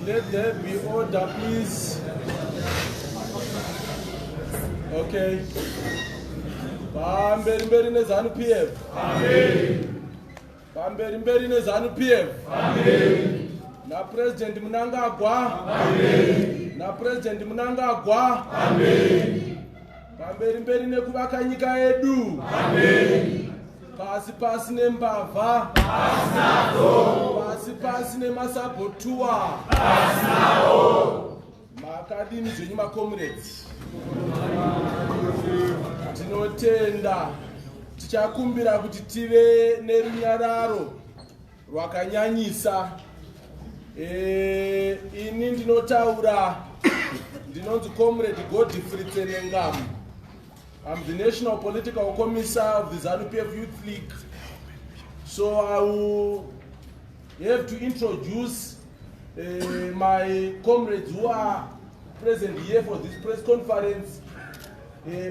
Let there be order, please. Okay. Bamberi ne Zanu PF. Amen. Bamberi ne Zanu PF. Amen. Na President Mnangagwa. Amen. Na President Mnangagwa. Amen. Bamberi ne kubaka nyika edu. Amen. Pasi nembava. Pasi nemasabotua. Makadini zenyu comrades. Tinotenda tichakumbira kuti tive nerunyararo rwakanyanyisa. Ini ndinotaura ndinonzi comrade Godfrey Tserengam. I'm the National Political Commissar of the Zanu PF Youth League. So I will have to introduce my comrades who are present here for this press conference.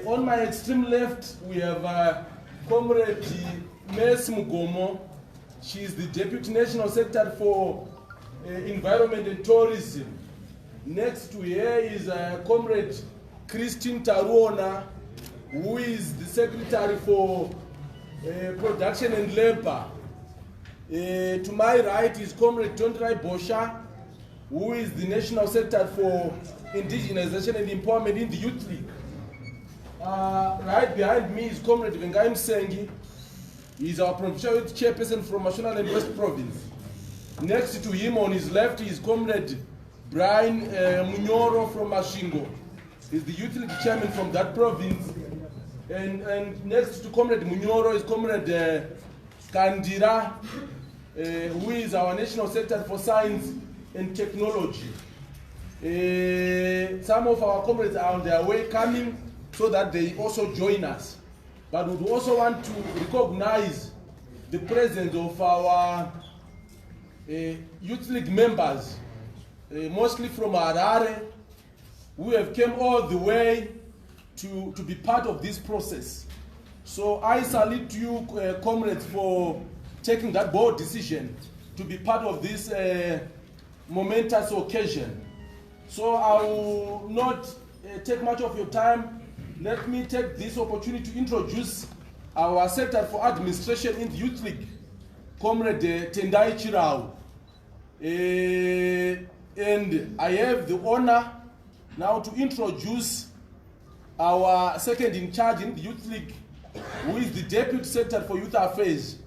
On my extreme left, we have Comrade Mes Mugomo. She is the Deputy National Secretary for Environment and Tourism. Next to her is Comrade Christine Taruona, who is the Secretary for Production and Labor. To my right is Comrade Tondrai Bosha, who is the National Secretary for Indigenization and Empowerment in the Youth League. Right behind me is Comrade Vengai Msengi. He is our provincial youth chairperson from Mashonaland and West Province. Next to him on his left is Comrade Brian Munyoro from Mashingo. He's the youth league chairman from that province. And next to Comrade Munyoro is Comrade Kandira, who is our National Secretary for Science and Technology. Some of our comrades are on their way coming so that they also join us. But we also want to recognize the presence of our Youth League members, mostly from Harare, who have come all the way to be part of this process. So I salute you, comrades, for taking that bold decision to be part of this momentous occasion. So I will not take much of your time. Let me take this opportunity to introduce our Secretary for Administration in the Youth League, Comrade Tendai Chirau. And I have the honor now to introduce our second in charge in the Youth League, who is the Deputy Secretary for Youth Affairs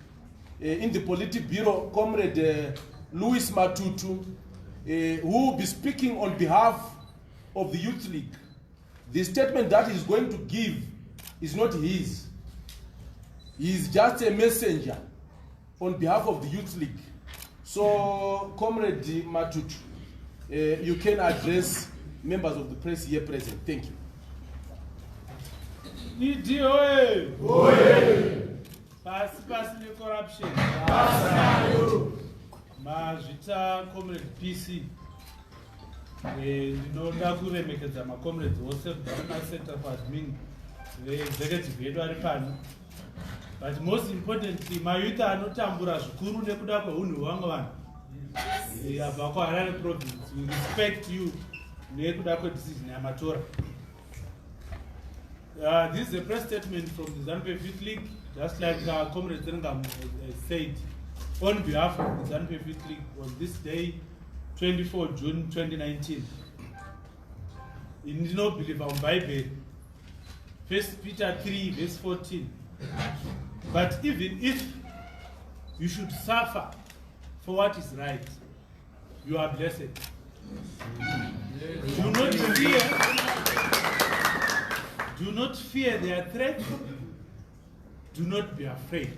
in the Politic Bureau, Comrade Louis Matutu, who will be speaking on behalf of the Youth League. The statement that he's going to give is not his. He is just a messenger on behalf of the Youth League. So, Comrade Matutu, you can address members of the press here present. Thank you. Pass corruption. Mazvita Comrade PC. Ndinoda kuremekedza macomrades wose vanomasector for admin veexecutive yedu ari pano. But most importantly, mayouth anotambura zvikuru nekuda kweunhu hwamwe vanhu abva kuHarare province. We respect you nekuda kwedecision yamatora. This is a press statement from the Zanu PF Youth League, just like Comrade Tserengam said, on behalf of the Zanu PF Youth League on this day, 24 June 2019. In no believer on Bible, 1 Peter 3 verse 14. But even if you should suffer for what is right, you are blessed. Do not fear. Do not fear their threat. Do not be afraid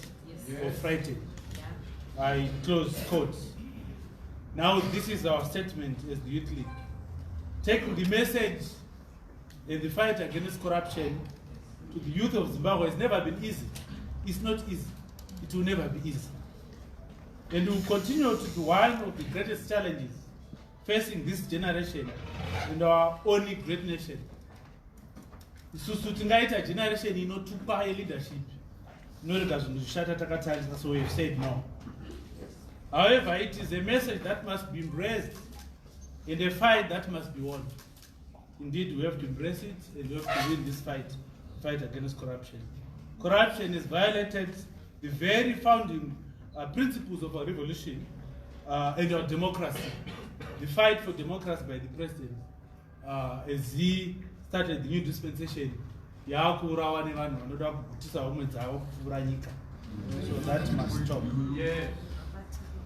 or frightened. I close quotes. Now this is our statement as the Youth League. Taking the message in the fight against corruption to the youth of Zimbabwe has never been easy. It's not easy. It will never be easy. And we will continue to be one of the greatest challenges facing this generation and our only great nation. Isusu tingaita generation inotupa leadership. So we have said no. However, it is a message that must be embraced and a fight that must be won. Indeed, we have to embrace it and we have to win this fight against corruption. Corruption has violated the very founding principles of our revolution and our democracy. The fight for democracy by the president as he started the new dispensation. So that must stop.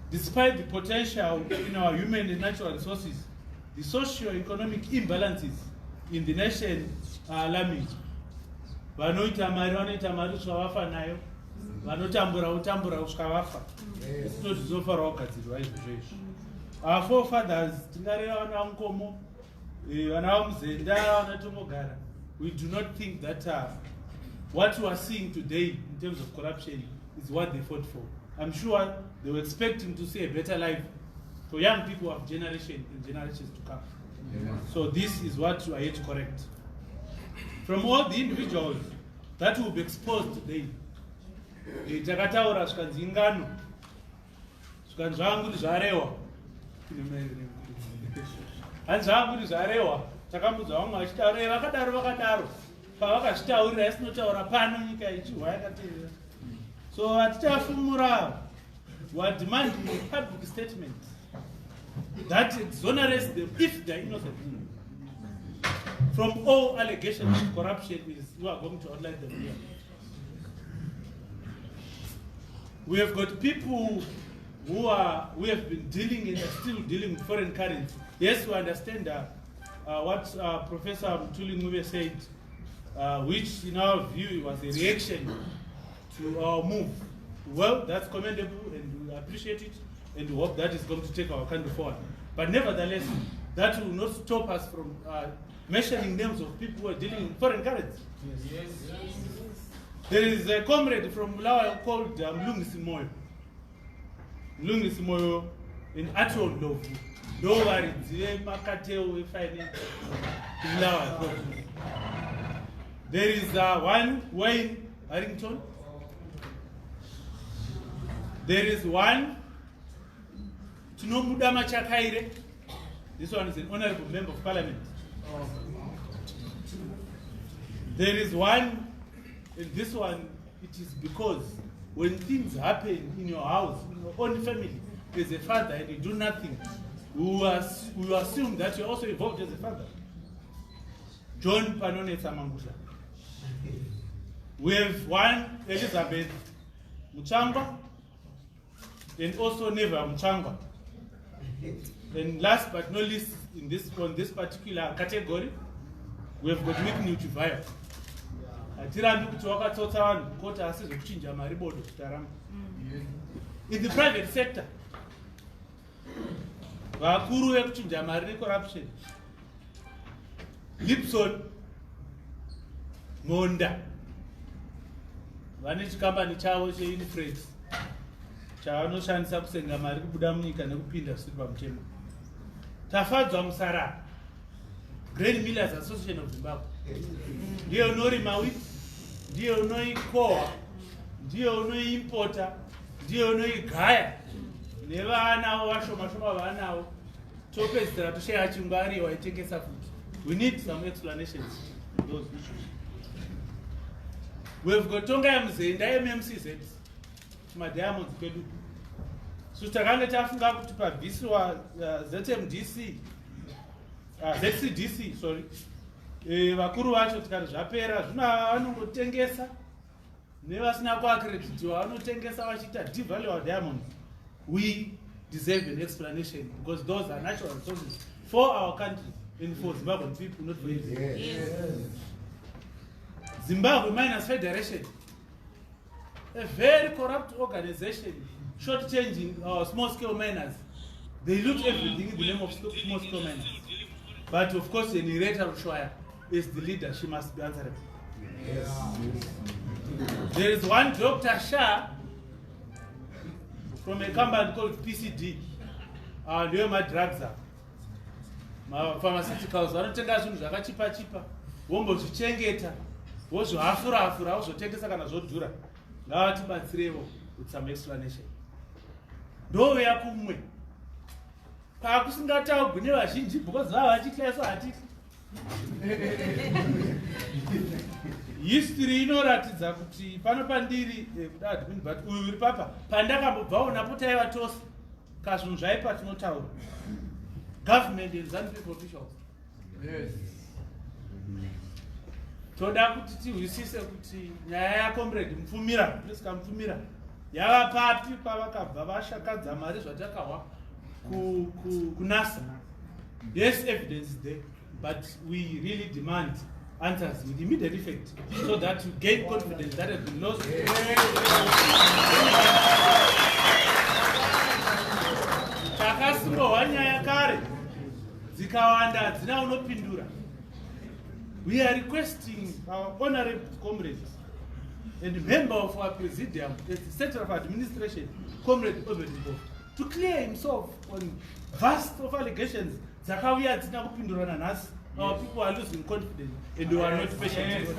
Despite the potential in our human and natural resources, the socio-economic imbalances in the nation are alarming. It's not so far. Our forefathers, we do not think that what we are seeing today in terms of corruption is what they fought for. I'm sure they were expecting to see a better life for young people of generation and generations to come. So this is what we are here to correct. From all the individuals that will be exposed today, so at Tafumura, we are demanding a public statement that exonerates them if they are innocent from all allegations of corruption. You are going to outline them here. We have got people who have been dealing and are still dealing with foreign currency. Yes, we understand what Professor Mtuli Ngube said, which in our view was a reaction to our move. Well, that's commendable and we appreciate it and we hope that is going to take our country forward. But nevertheless, that will not stop us from mentioning names of people who are dealing in foreign currency. Yes. There is a comrade from Malawi called Mlungisi Moyo. Mlungisi Moyo in Atron Love. Don't worry, there is one Wayne Harrington. There is one Tunomudama Chakaire. This one is an honorable member of parliament. There is one, and this one, it is because when things happen in your house, in your own family, as a father and you do nothing, we assume that you're also involved as a father. John Panone Samangusha. We have one, Elizabeth Muchangwa, and also Neva Muchangwa. And last but not least, on this particular category, we have got Whitney Uchivaya. In the private sector, corruption, Lipson, Monda, Vanich company Chawo in France, Chano Shan Sapsing, Amari Budamnik and Upinda Silvam Chamber. Tafadzam Sara, Grain Millers Association of Zimbabwe. Dio no Rimawi, Dio no Ikoa, Dio no Importer, Dio no Gaya. Never now, Washoma now. Topes to share Chimbari or take a food. We need some explanations on those issues. We've got Tonga MC and IMMC sets. My diamonds, Pedu. So Tagala Tafunga to Pavisua ZMDC, ZCDC, sorry. vakuru vacho tikati zvapera zvino vanongotengesa nevasina kuaccreditiwa vanotengesa vachiita devalue our diamond. We deserve an explanation because those are natural resources for our country and for Zimbabwean people, not for you. Yes. Zimbabwe Miners Federation, a very corrupt organization, short-changing our small-scale miners. They loot everything in the name of small-scale miners. But of course, the narrator Shwaya is the leader. She must be answerable. Yes. There is one Dr. Shah from a company called PCD. Ndio drugs are. Pharmaceuticals vanotenga zvinhu zvakachipa wombozvichengeta wozvohafura wozvotengesa kana zvodhura. Ngavatibatsirevo with some explanation. Ndouya kumwe pakusingataugwi nevazhinji because vavachityaiswa hatiti. History inoratidza kuti pano pandiri kudadini but uyu uri papa pandakambobvawo napo taiva tose kazvinhu zvaipa tinotaura government and Zanu people officials. Yes. Toda kuti tihwisise kuti nyaya yaComrade Mufumira Priska Mufumira yava papi pavakabva vashakadza mari zvatakahwa kunasa. Yes, evidence is there, but we really demand answers with immediate effect so that you gain confidence that has been lost. Takasimbwa nyaya kare dzikawanda hadzina unopindura. We are requesting our honorable comrades and member of our presidium at the Center of Administration, Comrade Obedimbo, to clear himself on vast of allegations. Zakawia hadzina kupindurana nhasi. Our people are losing confidence and they are not patient.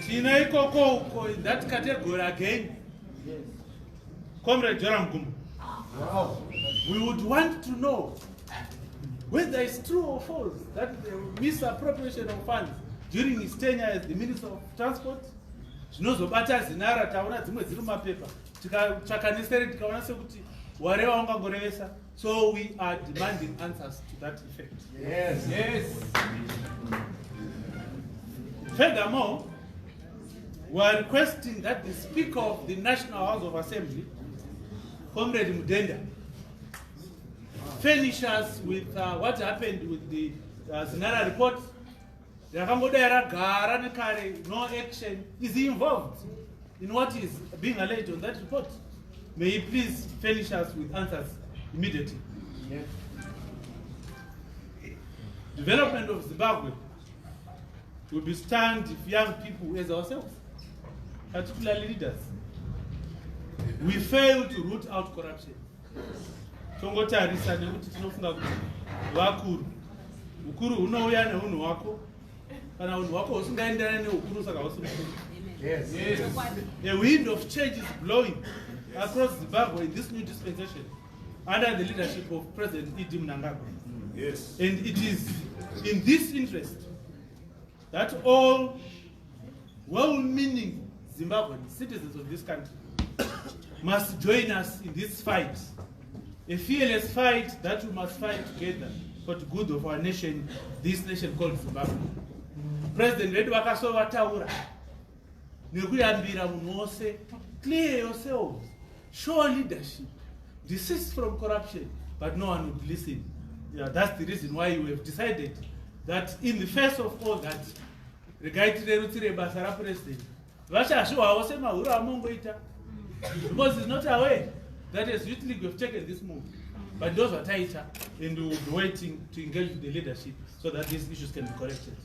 Tinaikoko in that category again. Comrade Joram Gumu. Wow. We would want to know whether it's true or false that the misappropriation of funds during his tenure as the Minister of Transport. Zvinozobata zinara taona dzimwe dziri mumapepa tikatsvaka neseri tikaona sekuti wareva ungangorevesa. So we are demanding answers to that effect. Yes. Yes. Furthermore, we are requesting that the Speaker of the National House of Assembly, Comrade Mudenda, furnish us with what happened with the Zinara report. No action. Is he involved in what is being alleged on that report? May he please furnish us with answers immediately. Yes. Development of Zimbabwe will be stunned if young people as ourselves, particularly leaders, we fail to root out corruption. Tongotarisa nekuti tinofunga kuti vakuru ukuru hunouya neunhu hwako kana unhu hwako husingaenderani neukuru saka husiri. Yes. Yes. A wind of change is blowing across Zimbabwe in this new dispensation under the leadership of President Idi Mnangagwa. Yes. And it is in this interest that all well-meaning Zimbabwean citizens of this country must join us in this fight. A fearless fight that we must fight together for the good of our nation, this nation called Zimbabwe. President vedu vakasovataura nekuyambira munhu wose, clear yourselves, show leadership, desist from corruption, but no one would listen. Yeah, that's the reason why we have decided that in the face of all that, regaitire rutsire basa rapresident, vachashuwawo semahuro amongoita, because he's not aware that as Youth League we have taken this move. But those are tighter and we will be waiting to engage with the leadership so that these issues can be corrected.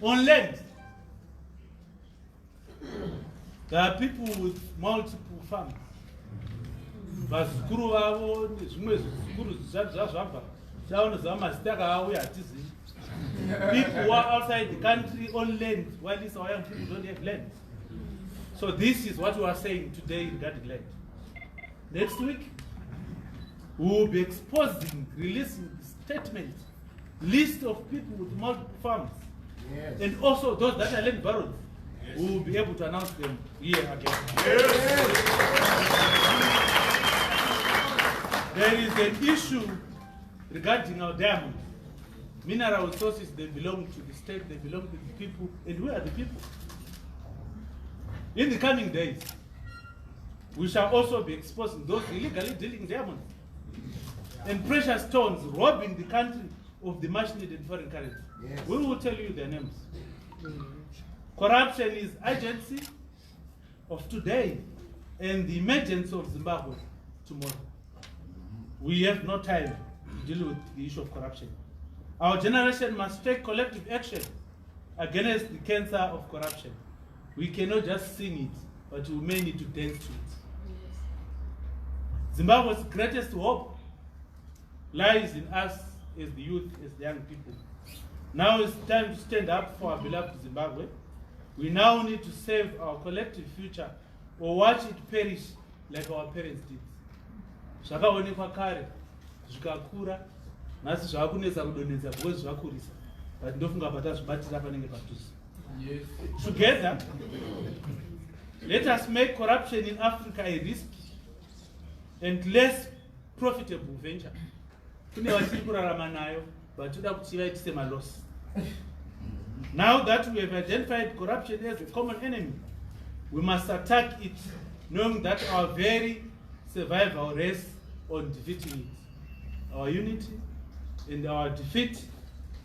On land, there are people with multiple farms. Vazukuru vavo nezvimwe zvikuru zvazvabva chaoneza mazita auya hatizivi. People who are outside the country on land, while these our young people don't have land. So this is what we are saying today regarding land. Next week, we will be exposing, releasing statements, list of people with multiple farms, Yes. and also those that are land barons. Yes. We will be able to announce them here again. Yes. There is an issue regarding our diamond. Mineral resources, they belong to the state, they belong to the people, and we are the people. In the coming days, we shall also be exposing those illegally dealing diamonds and precious stones, robbing the country of the much needed foreign currency. Yes. We will tell you their names. Corruption is urgency of today and the emergence of Zimbabwe tomorrow. We have no time to deal with the issue of corruption. Our generation must take collective action against the cancer of corruption. We cannot just sing it, but we may need to dance to it. Zimbabwe's greatest hope lies in us as the youth, as the young people. Now it's time to stand up for our beloved Zimbabwe. We now need to save our collective future or watch it perish like our parents did. Zvakaonekwa kare, zvikakura, nhasi zvakunetsa kudonhedza because zvakurisa. But ndofunga patazvibatira panenge padhuze. Yes. Together, let us make corruption in Africa a risky and less profitable venture. Kune vatiri kurarama nayo, but toda kuti vaitise maloss. Now that we have identified corruption as a common enemy, we must attack it, knowing that our very survival rests on defeating it. Our unity and our defeat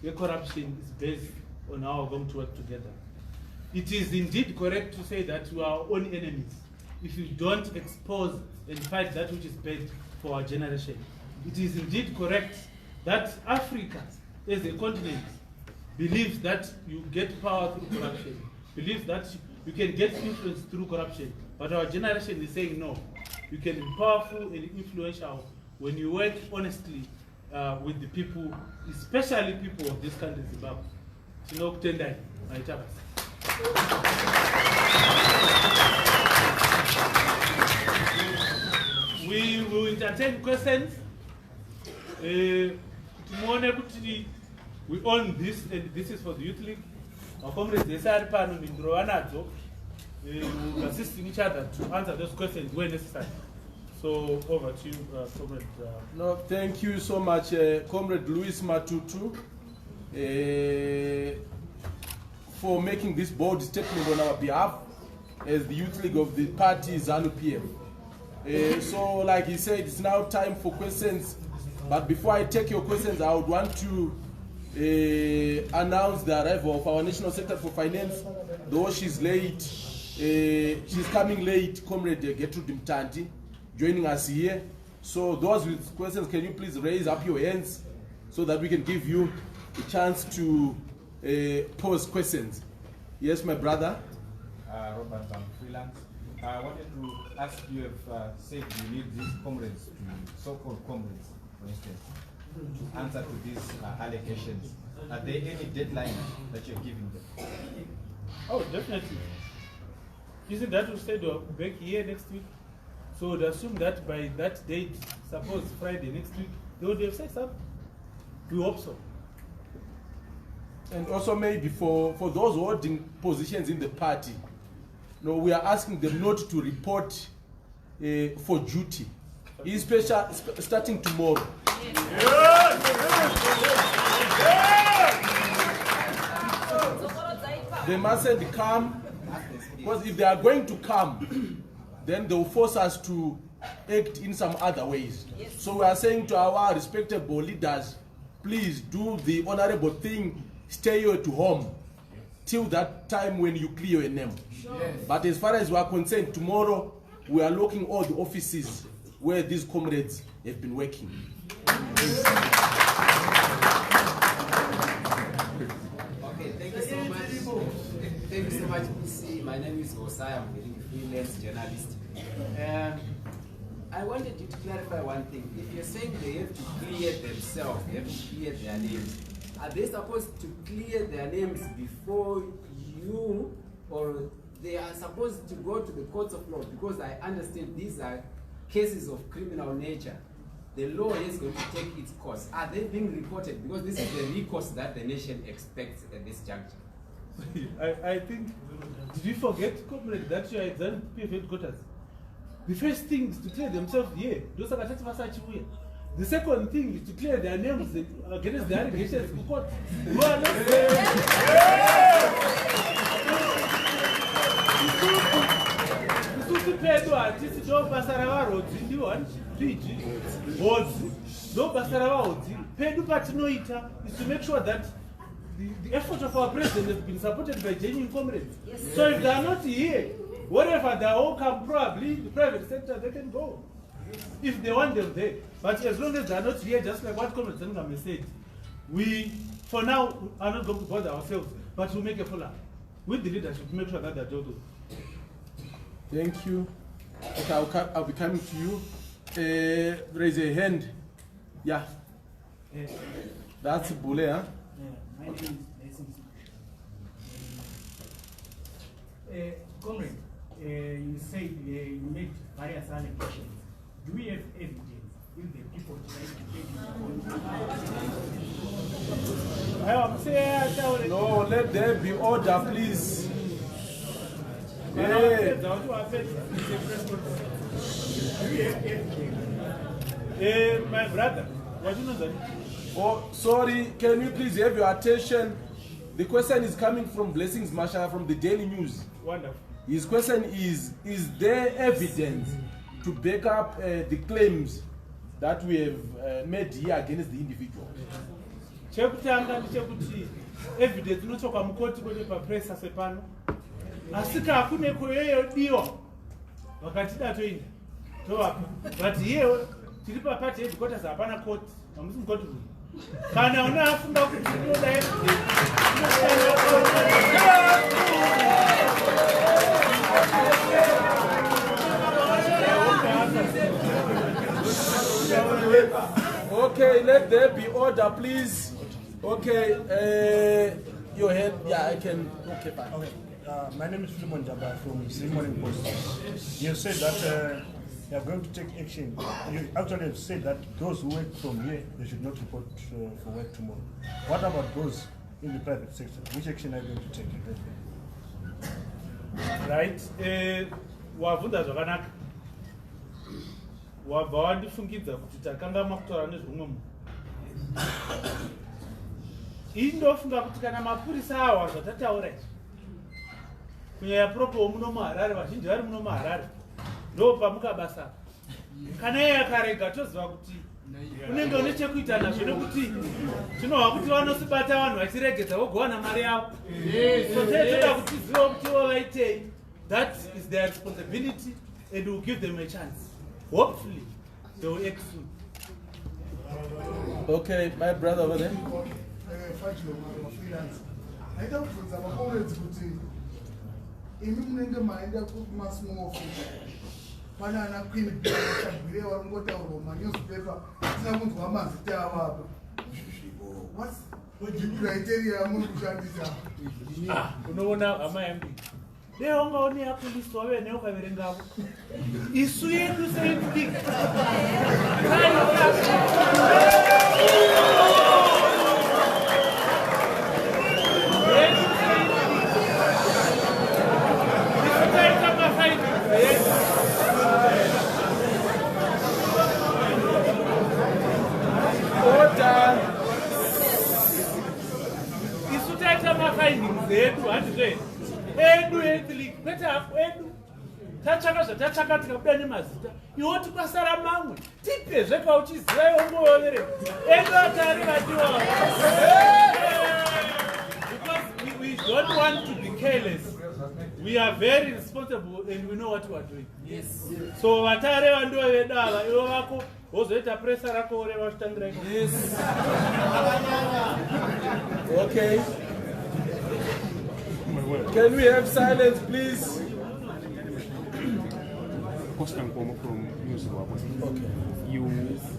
of corruption is based on how we're going to work together. It is indeed correct to say that we are our own enemies if we don't expose and fight that which is best for our generation. It is indeed correct that Africa as a continent believes that you get power through corruption, believes that you can get influence through corruption, but our generation is saying no. You can be powerful and influential when you work honestly with the people, especially people of this country, Zimbabwe. Tinokutendai, maitabasa. We will entertain questions. We own this, and this is for the Youth League. Our comrades, they are assisting each other to answer those questions when necessary. So over to you, Comrade. No, thank you so much, Comrade Louis Matutu, for making this bold statement on our behalf as the Youth League of the party Zanu PF. So, like he said, it's now time for questions. But before I take your questions, I would want to announce the arrival of our National Secretary for Finance. Though she's late, she's coming late, Comrade Gertrude Mtanti, joining us here. So those with questions, can you please raise up your hands so that we can give you a chance to pose questions. Yes, my brother. Robert, I'm freelance. I wanted to ask you if said you need these comrades, so-called comrades, for instance, to answer to these allegations. Are there any deadline that you're giving them? Oh, definitely. Isn't that we said we're back here next week? So we'd assume that by that date, suppose Friday next week, they would have said something. We hope so. And also maybe for those holding positions in the party, no, we are asking them not to report for duty, especially starting tomorrow. They mustn't come, because if they are going to come, then they will force us to act in some other ways. So we are saying to our respectable leaders, please do the honorable thing, stay at home till that time when you clear your name. Yes. But as far as we are concerned, tomorrow we are locking all the offices where these comrades have been working. Okay, thank you so much. Thank you so much, PC. My name is Osai. I'm a freelance journalist. I wanted you to clarify one thing. If you're saying they have to clear themselves, they have to clear their names, are they supposed to clear their names before you, or they are supposed to go to the courts of law? Because I understand these are cases of criminal nature. The law is going to take its course. Are they being reported? Because this is the recourse that the nation expects at this juncture. I think, did you forget, Comrade, that you are at Zanu PF headquarters? The first thing is to clear themselves here. Those are the The second thing is to clear their names against the allegations in court. You are not there. Pedu artist do pasara varodzi ndiwani twiji hodzi do pasara vahodzi pedu patinoita is to make sure that the effort of our president has been supported by genuine comrades. Yes. So if they are not here, wherever they all come, probably the private sector, they can go if they want them there. But as long as they are not here, just like what Comrade Zanu said, we for now are not going to bother ourselves, but we'll make a follow-up with the leadership to make sure that they're total. Thank you. Okay, I'll be coming to you. Raise a hand. Yeah. That's Bule, huh? My name is Comrade, you said you made various allegations. Do we have evidence if the people try to take No, let there be order, please. do we have evidence? My brother, what do you know that? Oh, sorry, can you please have your attention? The question is coming from Blessings Masha from the Daily News. Wonderful. His question is there evidence to back up the claims that we have made here against the individual? Chekutanga ndechekuti evidence inotoka mukoti kwenye papresa sepano asika hakune kuyeyo diwa wakati datoinda towapa but here tiri papati headquarters hapana court hamusi mukoti rumu kana una afunga kuti inoda evidence Okay, let there be order, please. Okay, your head, yeah, I can. Okay, fine. Okay. My name is Philemon Jabba from City Morning Post. You said that you are going to take action. You actually have said that those who work from here, they should not report for work tomorrow. What about those in the private sector? Which action are you going to take? Right. Wavunda zvakanaka. Wabva wandifungidza kuti takanga makutaura nezvimwe munhu. Indofunga kuti kana mapurisa awa zvatataura izvi kunyanya propo muno muHarare, vazhinji vari muno muHarare, ndo pamukabasa. Kana iye akarega toziva kuti unenge une chekuita nazvo nekuti tinohwa kuti vanosibata vanhu vachiregedza vogowana mari yavo. So toda kuti ziva kuti ivo vaitei. That is their responsibility and we'll give them a chance. Hopefully, they will act soon. Okay, my brother over there. What's the criteria? Unoona hama yangu leo ungaone hapo listo wewe neo kaverengavo isu yetu sendi isutaita mafindings zetu handizve edu ethlic kwete hapo edu tatsvaka zvatatsvaka tikabuda nemazita iwo tikasara mamwe tipezve kauchiziva iwongovereka edu atari vadiwa because we don't want to be careless. We are very responsible and we know what we are doing. Yes. So vatare vandiwa vedava ivo vako wozoita presa rako ureva uchitangira iko. Yes. Okay. Can we have silence, please? Constant from News. Okay. You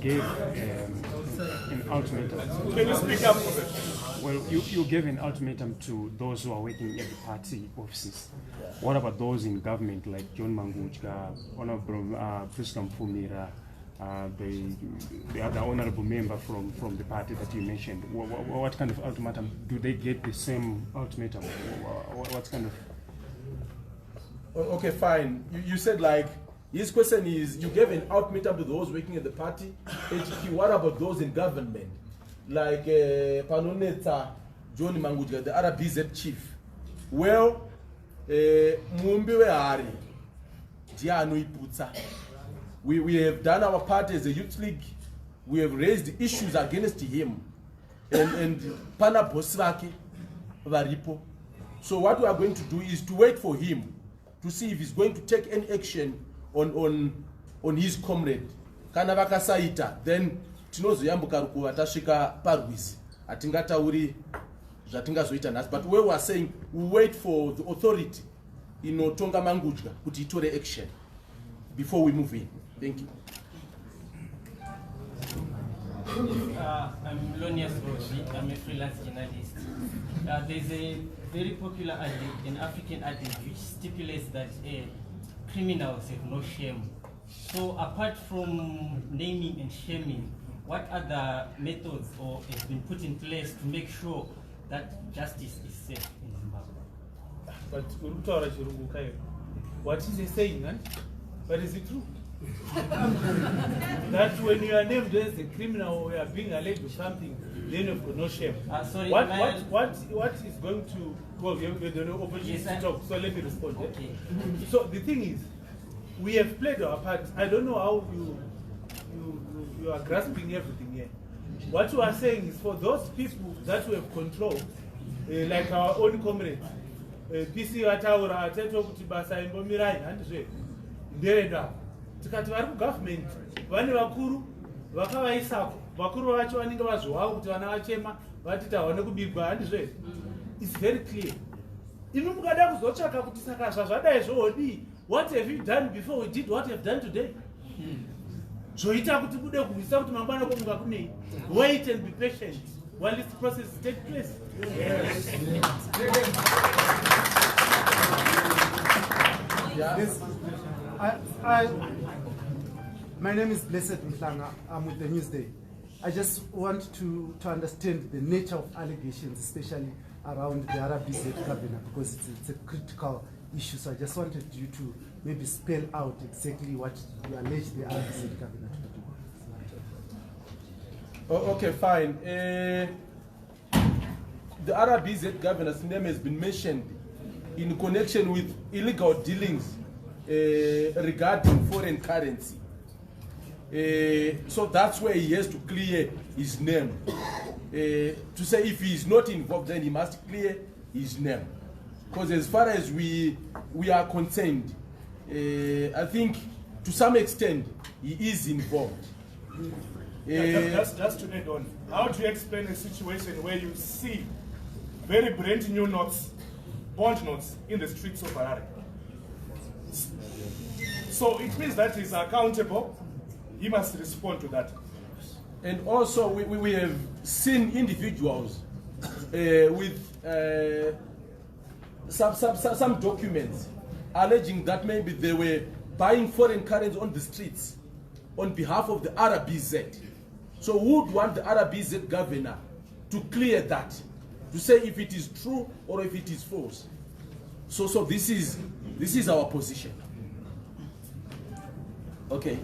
gave an ultimatum. Can you speak up for it? Well, you gave an ultimatum to those who are working at the party offices. What about those in government like John Manguchka, Honorable Priscam Fumira, the other honorable member from the party that you mentioned? What kind of ultimatum? Do they get the same ultimatum? What kind of... Okay, fine. You said like His question is, you gave an ultimatum to those working in the party. HQ, what about those in government? Like Panoneta, John Mangudga, the RBZ chief. Well, Mumbi Hari, Zanu Iputsa. We have done our part as a youth league. We have raised issues against him. And Pana Bosvaki, Varipo. So what we are going to do is to wait for him to see if he's going to take any action on his comrade. Kana vakasaita, then tinozoyambuka rukuva tasvika parwizi hatingatauri zvatingazoita nhasi. But we were saying we wait for the authority inotonga Mangudya kuti itore action before we move in. Thank you. I'm Lonius Roshi. I'm a freelance journalist. There's a very popular adage, an African adage, which stipulates that criminals have no shame. So apart from naming and shaming, what other methods or have been put in place to make sure that justice is safe in Zimbabwe? But what is he saying? But is it true? That when you are named as a criminal or you are being alleged with something, then you've got no shame. Sorry, what is going to, well, you have the opportunity to talk, so let me respond. Okay. So the thing is, we have played our part. I don't know how you are grasping everything here. What you are saying is for those people that we have controlled, like our own comrades, PC Wataura, Teto Kutibasa, Imbomirai, and so on. Tikati vari kugovernment vane vakuru vakavaisako vakuru vacho vanenge vazvowawo kuti vana vachema vatita hawane kubigwa handizve. It's very clear. Imi mukada kuzotsvaka kuti saka zvazvadai zvohodi, what have you done before we did what you have done today? Zvoita kuti kude kuisa kuti mangwana komuka kunei. Wait and be patient while this process takes place. Yes. My name is Blessed Mhlanga. I'm with the Newsday. I just want to understand the nature of allegations, especially around the RBZ governor, because it's a critical issue. So I just wanted you to maybe spell out exactly what you allege the RBZ governor to do. Oh, okay, fine. The RBZ governor's name has been mentioned in connection with illegal dealings regarding foreign currency. So that's where he has to clear his name. To say if he is not involved, then he must clear his name. Because as far as we are concerned, I think to some extent he is involved. Just to add on, how do you explain a situation where you see very brand new notes, bond notes in the streets of Harare? So it means that he's accountable. He must respond to that. And also we have seen individuals with some documents alleging that maybe they were buying foreign currency on the streets on behalf of the RBZ. So who would want the RBZ governor to clear that, to say if it is true or if it is false? So this is our position. Okay.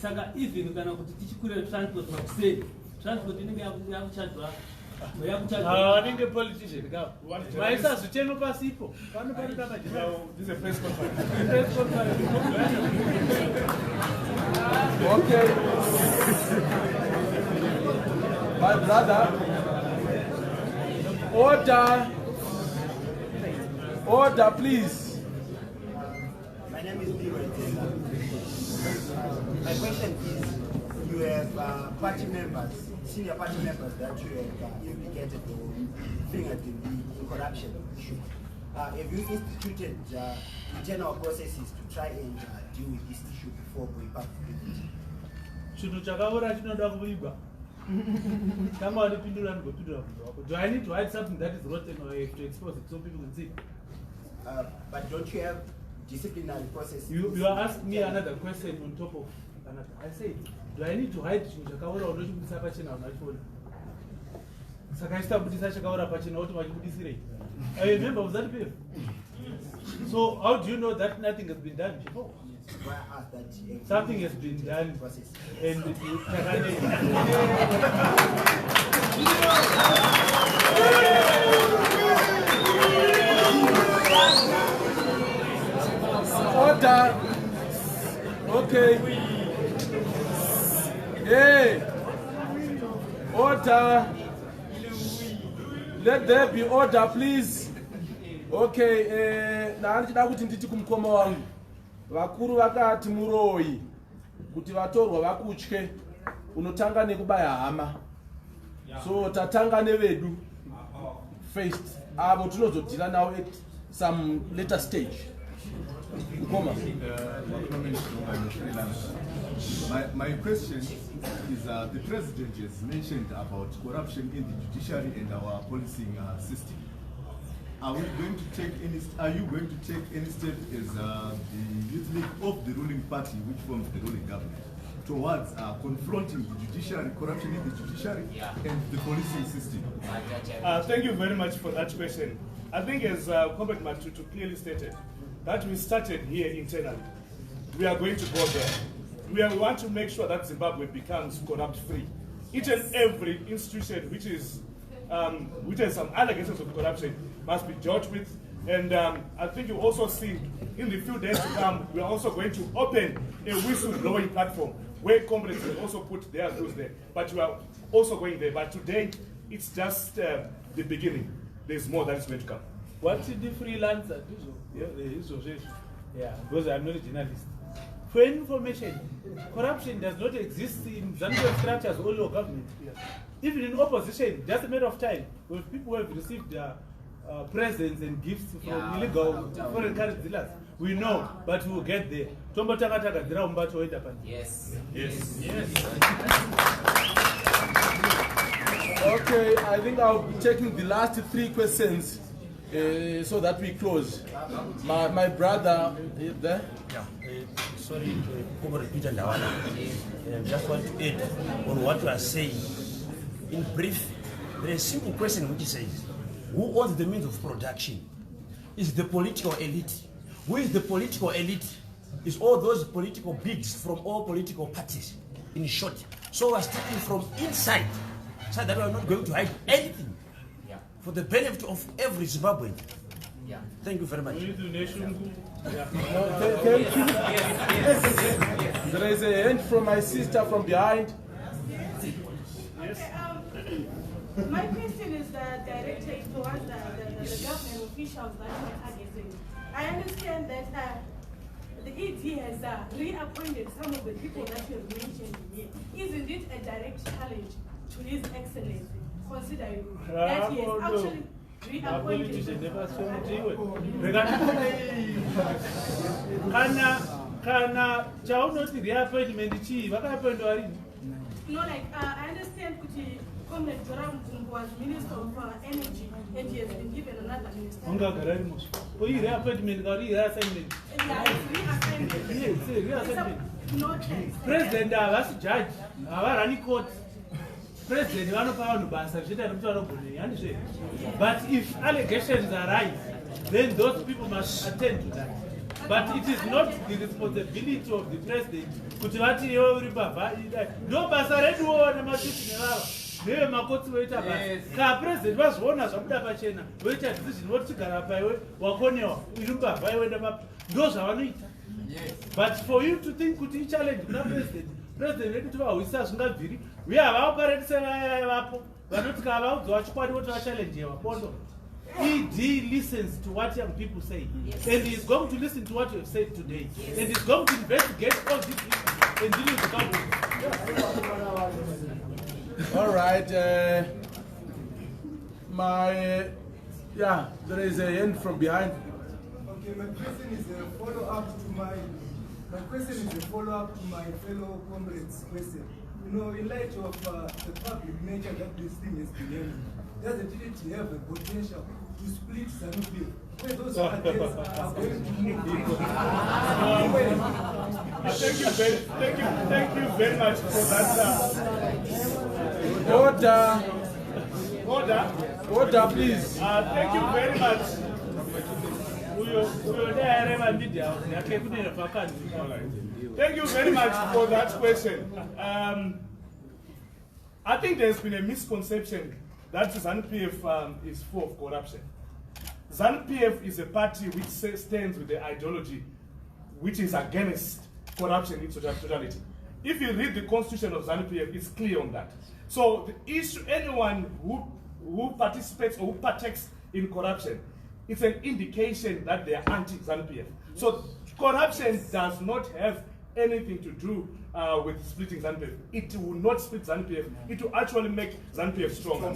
Saka even kana kuti tichikwira transport makuseni transport inenge yakuchadwa anenge politician ka vaisa zviteno pasipo panopanika majina. This is a press conference. Okay. My brother, order please. My name is Leo. My question is, you have party members, senior party members that you have implicated or fingered in corruption issue. Have you instituted internal processes to try and deal with this issue before going back to the Chinhu chakaora chinoda kuibwa. Kama walipindura ndigopindura. Do I need to hide something that is rotten or I have to expose it so people can see? but don't you have disciplinary process? You are asking me another question on top of another. I said, do I need to hide chakaura or not? I remember, was that babe? So how do you know that nothing has been done before? Why I asked that something has been done process. And Order. Okay. Hey. Order. Let there be order, please. Okay. Na ndida kuti nditi kumukoma wangu. Vakuru vakati muroi kuti vatorwa vakutye unotanga nekubaya hama. So tatanga nevedu first. Avo tinozodhila now at some later stage. My question is the president has mentioned about corruption in the judiciary and our policing system. Are you going to take any step as the youth league of the ruling party, which forms the ruling government, towards confronting the judiciary, corruption in the judiciary and the policing system? Thank you very much for that question. I think as Comrade Matutu clearly stated, that we started here internally. We are going to go there. We want to make sure that Zimbabwe becomes corrupt-free. Each and every institution which has some allegations of corruption must be dealt with. And I think you also see in the few days to come, we are also going to open a whistle-blowing platform where comrades will also put their views there. But we are also going there. But today, it's just the beginning. There's more that is going to come. What did the freelancer do? Yeah, because I'm not a journalist. For information, corruption does not exist in Zambian structures or local government. Even in opposition, just a matter of time, when people have received presents and gifts from illegal foreign currency dealers, we know, but we will get there. Yes. Yes. Okay, I think I'll be taking the last 3 questions so that we close. My brother is there. Yeah. Sorry, Peter Ndawana. Just want to add on what you are saying. In brief, there is a simple question which says, who owns the means of production? Is the political elite. Who is the political elite? Is all those political bigs from all political parties, in short. So we are starting from inside, so that we are not going to hide anything for the benefit of every Zimbabwean. Yeah. Thank you very much. Thank you. There is a hand from my sister from behind. Yes. My question is directed towards the government officials that you are targeting. I understand that the ED has reappointed some of the people that you have mentioned here. Isn't it a direct challenge to His Excellency, considering that he has actually reappointed Kana chaunoti reappointment chii vakaappointwa rini? No, like I understand kuti Comrade Joram was Minister of Energy and he has been given another minister. Ungagara rimwe. Ko iyi reappointment ka iri reassignment. Yeah, it's reassignment. Yes, reassignment. No chance. President havasi judge, havarani court. President vanopa vanhu basa zvichiita nekuti vanogone handizve. But if allegations arise, then those people must attend to that. But it is not the responsibility of the president kuti vati iwe uri baba ndo basa reduwo nematuti nevava neve makotsi voita basa ka president vazoona zvabuda pachena voita decision votigara paiwe wakonewa iri mbavha iwe ndapapa ndo zvavanoita. But for you to think kuti ichallenge kuna president rekuti vahwisa zvingabviri uye havaopareti sevaya vapo vanoti kavaudzwa chikwadi voti vachallenjewa pondo. ED listens to what young people say, and he's going to listen to what you have said today, and he's going to investigate all these issues and deal with the government. All right. There is a hand from behind. Okay, my question is a follow-up to my fellow comrades' question. You know, in light of the public nature that this thing has been handled, doesn't it have a potential to split Zanu-PF? Where those ideas are going Thank you very much for that. Order, please. Thank you very much. Thank you very much for that question. I think there's been a misconception that ZANU-PF is full of corruption. ZANU-PF is a party which stands with the ideology which is against corruption in totality. If you read the constitution of ZANU-PF, it's clear on that. So the issue, anyone who participates or who partakes in corruption, it's an indication that they are anti-ZANU-PF. So corruption does not have anything to do with splitting ZANU-PF. It will not split ZANU-PF. It will actually make ZANU-PF stronger.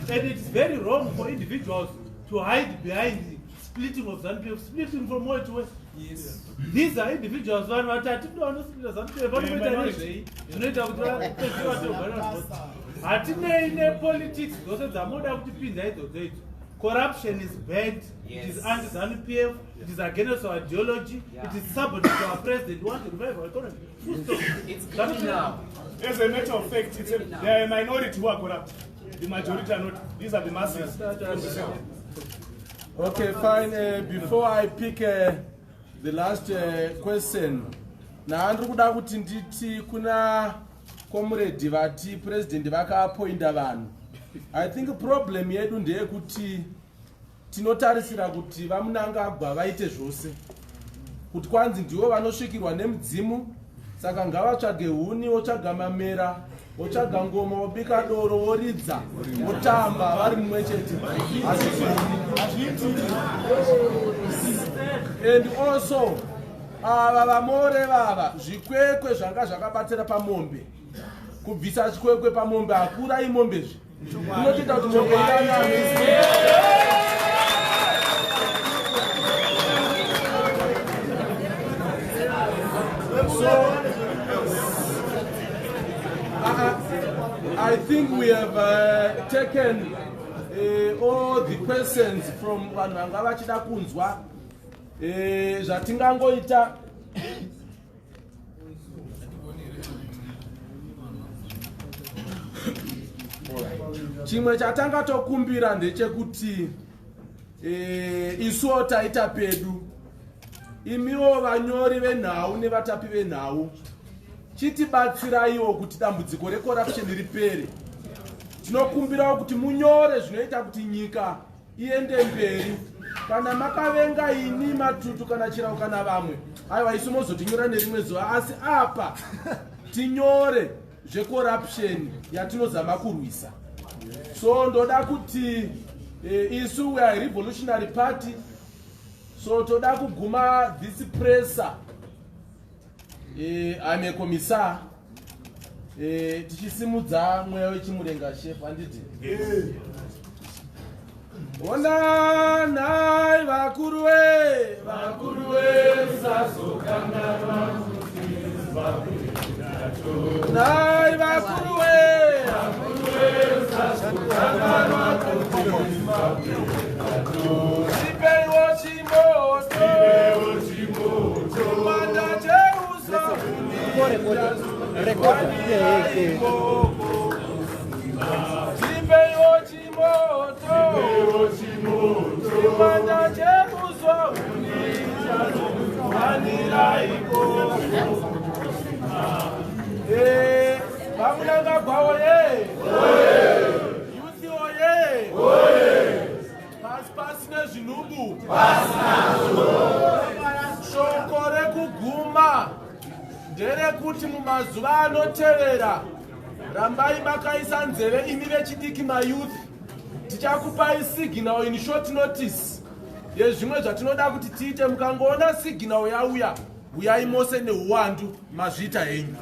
And it's very wrong for individuals to hide behind splitting of ZANU-PF, splitting from west to west. Yes. These are individuals who are not politics. Corruption is bad, yes. It is anti-ZANU-PF, it is against our ideology, it is sabotage to our president. We want to revive our economy. It's coming now. As a matter of fact, there are a minority who are corrupt. The majority are not. These are the masses. Okay, fine. Before I pick the last question, now ndikuda kuti nditi kuna comrade vati president vakaappointa vanhu. I think problem yedu ndeyekuti tinotarisira kuti vamunangagwa vaite zvose. Kuti kwanzi ndivo vanosvikirwa nemudzimu, saka ngavatsvage huni, votsvaga mamera, votsvaga ngoma, vobika doro, voridza, votamba vari mumwe chete. And also, ava vamore vava, zvikwekwe zvanga zvakabatira pamombe. Kubvisa chikwekwe pamombe, hakura imombe zvi. Unochita kuti mombe So, I think we have taken all the questions from vanhu vanga vachida kunzwa. Zvatingangoita chimwe chatanga tokumbira ndechekuti isuwo taita pedu, imiwo vanyori venhau nevatapi venhau, chitibatsiraiwo kuti dambudziko recorruption ripere. Tinokumbirawo kuti munyore zvinoita kuti nyika iende mberi. Kana makavenga ini matutu kana chirau kana vamwe, aiwa isu mozotinyora nerimwe zuva, asi apa tinyore zvecorruption yatinozama kurwisa. So ndoda kuti isu we are a revolutionary party, so toda kuguma this pressure. I'm a commissar. Tichisimudza mweya wechimurenga chef anditi. Ona nai vakuruwe sasokangarwa nai vakuruwe sasokangarwa Sipeiwo chimoto Manda cheusa Sipeiwo chimoto Manda cheusa Manira iko Vamunanga gwawo ye Yuthi oye Pasi nezvinumbu Shoko rekuguma nderekuti mumazuva anotevera rambai makaisa nzeve imi vechidiki mayouth, tichakupai signal in short notice yezvimwe zvatinoda kuti tiite. Mukangoona signal yauya, uyai mose neuwandu mazviita henyu.